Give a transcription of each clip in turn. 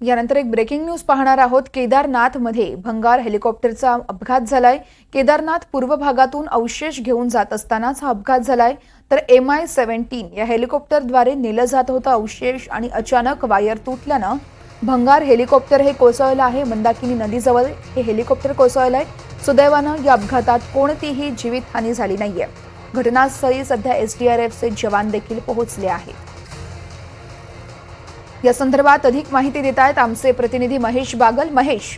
यानंतर एक breaking news पाहणार आहोत। केदारनाथमध्ये भंगार हेलिकॉप्टरचा अपघात झालाय। केदारनाथ पूर्व भागातून अवशेष घेऊन जात असतानाच हा अपघात झालाय। तर MI-17 या हेलिकॉप्टरद्वारे नेलं जात होतं अवशेष आणि अचानक वायर तुटल्यानं भंगार हेलिकॉप्टर हे कोसळलं आहे। मंदाकिनी नदीजवळ हे हेलिकॉप्टर कोसळलंय। सुदैवानं या अपघातात कोणतीही जीवितहानी झाली नाहीये। घटनास्थळी सध्या SDRFचे जवान देखील पोहोचले आहेत। या संदर्भात अधिक माहिती देत आहेत आमचे प्रतिनिधी महेश बागल। महेश,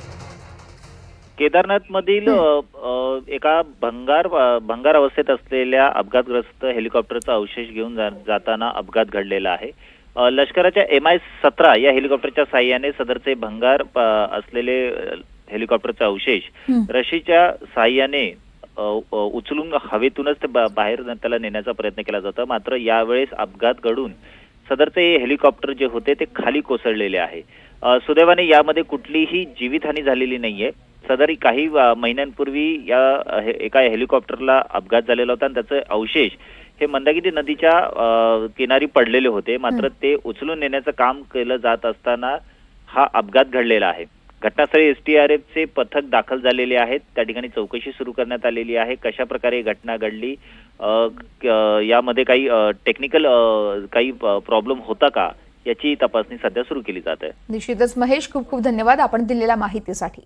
केदारनाथ मधील एका भंगार अवस्थेत असलेल्या अपघातग्रस्त हेलिकॉप्टरचा अवशेष घेऊन जाताना अपघात घडलेला आहे। लष्कराच्या MI-17 या हेलिकॉप्टरच्या साहाय्याने सदरचे भंगार असलेले हेलिकॉप्टरचे अवशेष रशीच्या साहाय्याने उचलून हवेतूनच ते बाहेर त्याला नेण्याचा प्रयत्न केला जातो। मात्र यावेळेस अपघात घडून सदरचे हेलिकॉप्टर जे होते ते खाली कोसळलेले आहे। सुदैवाने यामध्ये कुठलीही जीवितहानी झालेली नाहीये। सदरी काही महिन्यांपूर्वी या एका हेलिकॉप्टरला अपघात झालेला होता आणि त्याचे अवशेष हे मंदाकिनी नदीच्या किनारी पडलेले होते। मात्र ते उचलून नेण्याचं काम केलं जात असताना हा अपघात घडलेला आहे। घटनास्थळी SDRFचे पथक दाखल झालेले आहेत। त्या ठिकाणी चौकशी सुरू करण्यात आलेली आहे। कशा प्रकारे घटना घडली, यामध्ये काही टेक्निकल काही प्रॉब्लेम होता का याची तपासणी सध्या सुरू केली जात आहे। निश्चितच महेश, खूप खूप धन्यवाद आपण दिलेल्या माहितीसाठी।